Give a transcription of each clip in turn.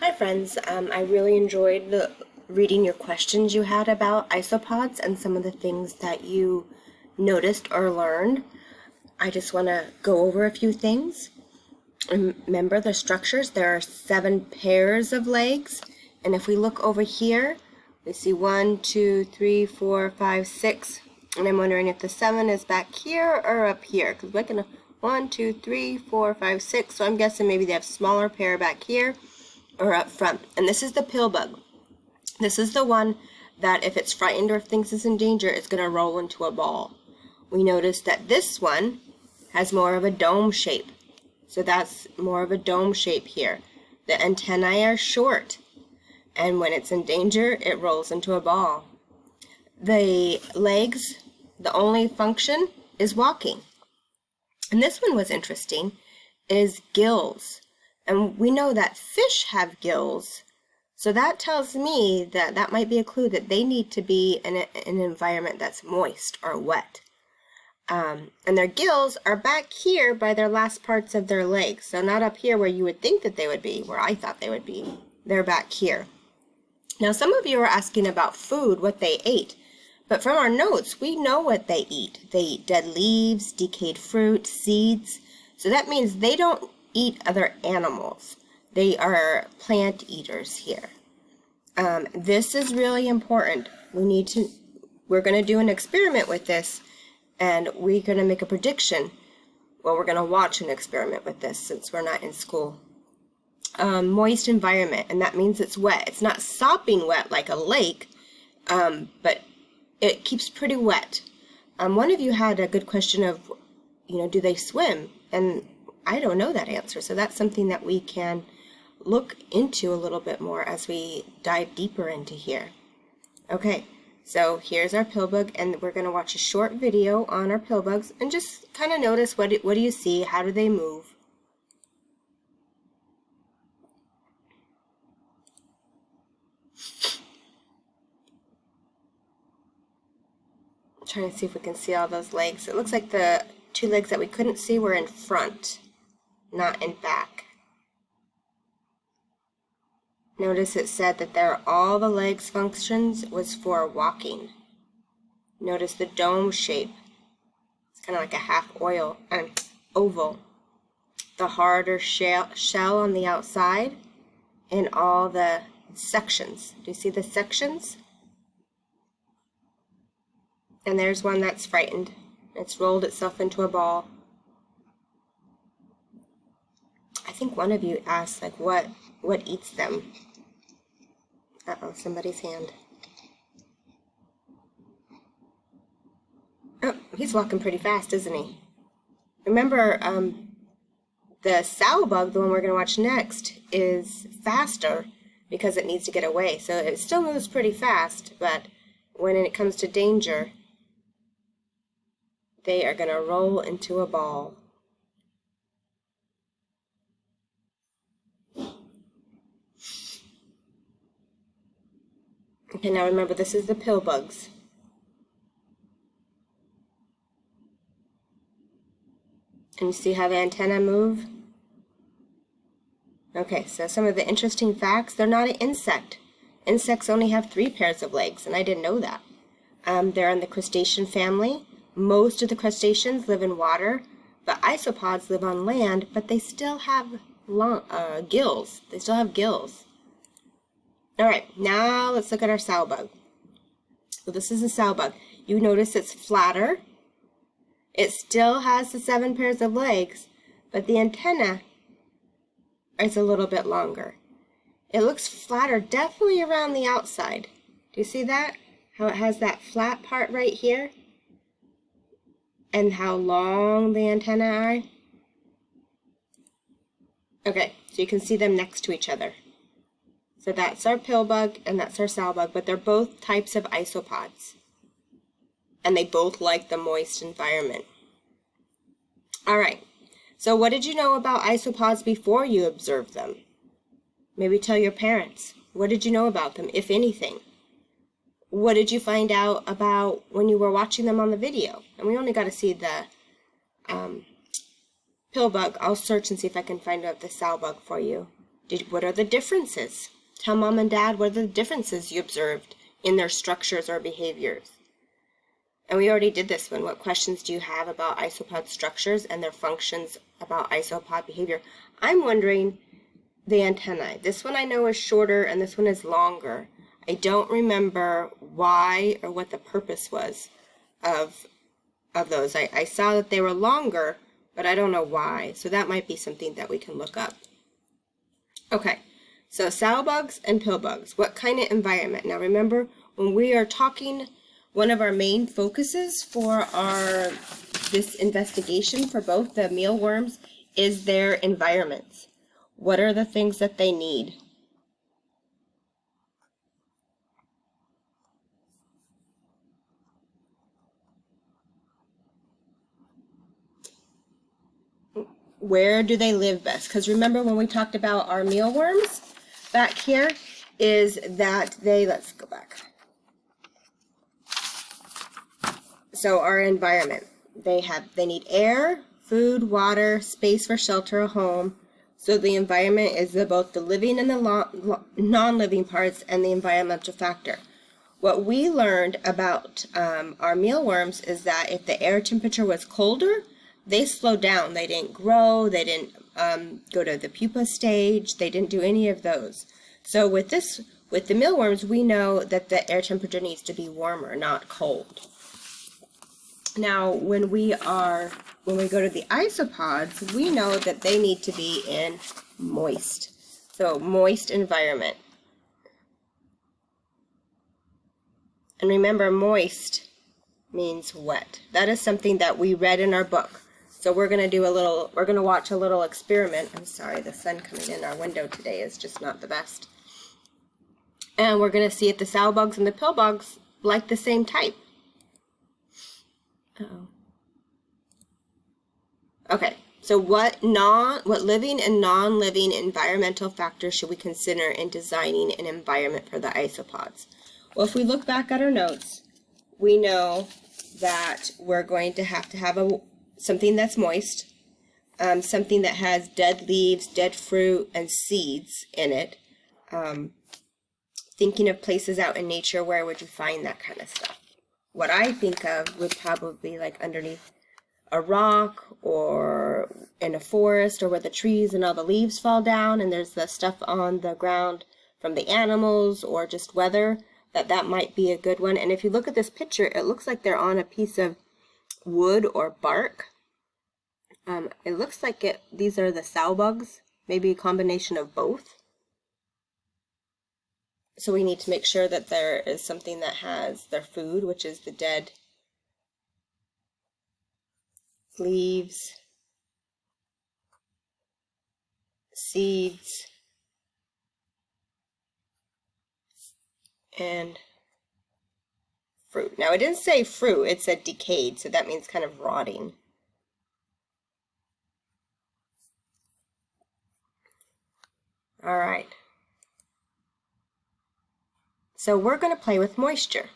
Hi friends, I really enjoyed reading your questions you had about isopods and some of the things that you noticed or learned. I just want to go over a few things. Remember the structures, there are 7 pairs of legs, and if we look over here, we see 1, 2, 3, 4, 5, 6, and I'm wondering if the 7 is back here or up here, because we're going to 1, 2, 3, 4, 5, 6, so I'm guessing maybe they have smaller pair back here or up front. And this is the pill bug. This is the one that if it's frightened or if thinks it's in danger, it's going to roll into a ball. We notice that this one has more of a dome shape. So that's more of a dome shape here. The antennae are short, and when it's in danger, it rolls into a ball. The legs, the only function is walking. And this one was interesting, is gills. And we know that fish have gills, so that tells me that that might be a clue that they need to be in an environment that's moist or wet. And their gills are back here by their last parts of their legs, so not up here where you would think that they would be, where I thought they would be. They're back here. Now some of you are asking about food, what they ate, but from our notes we know what they eat. They eat dead leaves, decayed fruit, seeds, so that means they don't eat other animals. They are plant eaters here. This is really important. We're going to do an experiment with this, and we're going to make a prediction. Well, we're going to watch an experiment with this since we're not in school. Moist environment, and that means it's wet. It's not sopping wet like a lake, but it keeps pretty wet. One of you had a good question of, do they swim? And I don't know that answer, so that's something that we can look into a little bit more as we dive deeper into here. Okay, so here's our pill bug, and we're going to watch a short video on our pill bugs and just kind of notice what do you see, how do they move. I'm trying to see if we can see all those legs. It looks like the 2 legs that we couldn't see were in front, not in back. Notice it said that all the legs functions was for walking. Notice the dome shape. It's kind of like a half oval. The harder shell on the outside and all the sections. Do you see the sections? And there's one that's frightened. It's rolled itself into a ball. I think one of you asked, like, what eats them? Uh-oh, somebody's hand. Oh, he's walking pretty fast, isn't he? Remember, the sow bug, the one we're going to watch next, is faster because it needs to get away. So it still moves pretty fast, but when it comes to danger, they are going to roll into a ball. Okay, now remember, this is the pill bugs. And you see how the antennae move? Okay, so some of the interesting facts, they're not an insect. Insects only have 3 pairs of legs, and I didn't know that. They're in the crustacean family. Most of the crustaceans live in water, but isopods live on land, but they still have gills. They still have gills. Alright, now let's look at our sow bug. So this is a sow bug. You notice it's flatter. It still has the 7 pairs of legs, but the antenna is a little bit longer. It looks flatter definitely around the outside. Do you see that? How it has that flat part right here? And how long the antennae are? Okay, so you can see them next to each other. So that's our pill bug and that's our sow bug, but they're both types of isopods. And they both like the moist environment. Alright, so what did you know about isopods before you observed them? Maybe tell your parents. What did you know about them, if anything? What did you find out about when you were watching them on the video? And we only got to see the pill bug. I'll search and see if I can find out the sow bug for you. What are the differences? Tell mom and dad what are the differences you observed in their structures or behaviors. And we already did this one. What questions do you have about isopod structures and their functions about isopod behavior? I'm wondering the antennae. This one I know is shorter and this one is longer. I don't remember why or what the purpose was of those. I saw that they were longer, but I don't know why. So that might be something that we can look up. Okay, so sow bugs and pill bugs. What kind of environment? Now remember, when we are talking, one of our main focuses for this investigation for both the mealworms is their environments. What are the things that they need? Where do they live best? Because remember when we talked about our mealworms back here, is that let's go back. So our environment, they need air, food, water, space for shelter, a home. So the environment is both the living and the non-living parts and the environmental factor. What we learned about our mealworms is that if the air temperature was colder, they slowed down. They didn't grow. They didn't go to the pupa stage. They didn't do any of those. So with the mealworms, we know that the air temperature needs to be warmer, not cold. Now, when we go to the isopods, we know that they need to be in moist. So moist environment. And remember, moist means wet. That is something that we read in our book. So we're going to watch a little experiment. I'm sorry, the sun coming in our window today is just not the best. And we're going to see if the sow bugs and the pill bugs like the same type. Uh-oh. Okay, so what living and non-living environmental factors should we consider in designing an environment for the isopods? Well, if we look back at our notes, we know that we're going to have something that's moist, something that has dead leaves, dead fruit, and seeds in it. Thinking of places out in nature, where would you find that kind of stuff? What I think of would probably be like underneath a rock or in a forest, or where the trees and all the leaves fall down and there's the stuff on the ground from the animals or just weather, that might be a good one. And if you look at this picture, it looks like they're on a piece of wood or bark. It looks like these are the sow bugs, maybe a combination of both. So we need to make sure that there is something that has their food, which is the dead leaves, seeds, and fruit. Now it didn't say fruit, it said decayed, so that means kind of rotting. All right. So we're going to play with moisture.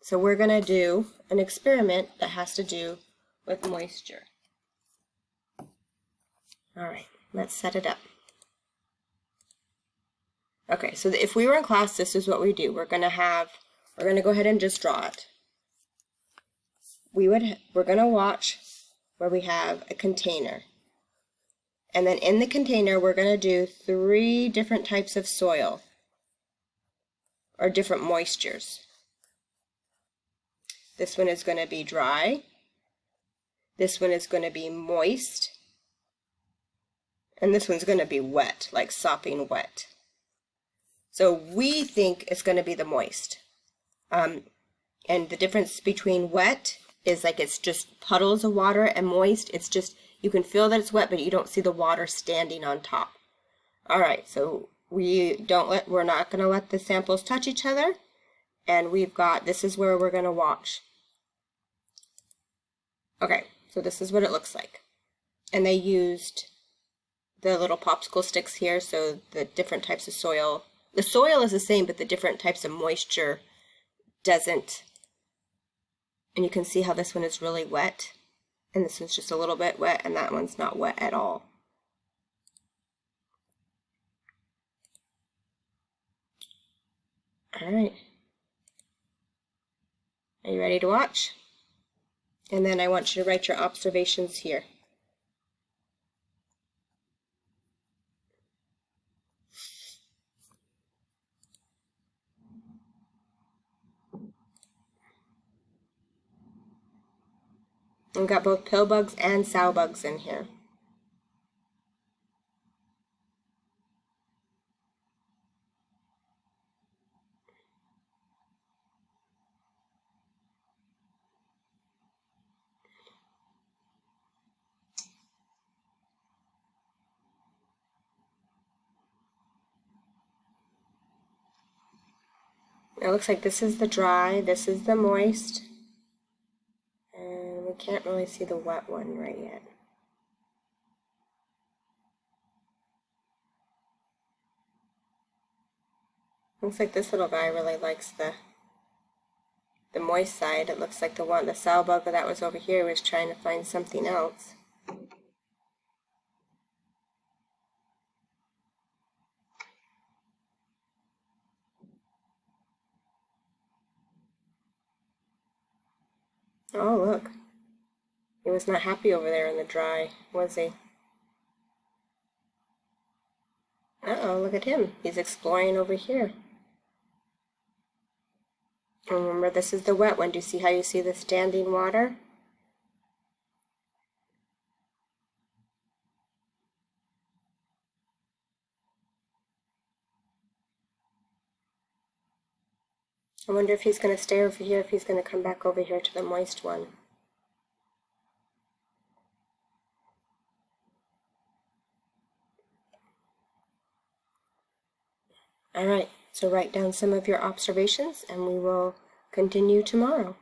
So we're going to do an experiment that has to do with moisture. All right, let's set it up. Okay, so if we were in class, this is what we do. We're going to go ahead and just draw it. We're going to watch where we have a container. And then in the container, we're going to do 3 different types of soil, or different moistures. This one is going to be dry. This one is going to be moist. And this one's going to be wet, like sopping wet. So we think it's going to be the moist. And the difference between wet is like it's just puddles of water, and moist, it's just, you can feel that it's wet, but you don't see the water standing on top. All right, so we're not going to let the samples touch each other, and this is where we're going to watch. Okay, so this is what it looks like. And they used the little popsicle sticks here, so the different types of soil. The soil is the same, but the different types of moisture doesn't. And you can see how this one is really wet, and this one's just a little bit wet, and that one's not wet at all. All right. Are you ready to watch? And then I want you to write your observations here. We've got both pill bugs and sow bugs in here. It looks like this is the dry, this is the moist, and we can't really see the wet one right yet. Looks like this little guy really likes the moist side. It looks like the sow bug that was over here was trying to find something else. Oh, look. He was not happy over there in the dry, was he? Uh-oh, look at him. He's exploring over here. Remember, this is the wet one. Do you see how you see the standing water? I wonder if he's going to stay over here, if he's going to come back over here to the moist one. All right, so write down some of your observations and we will continue tomorrow.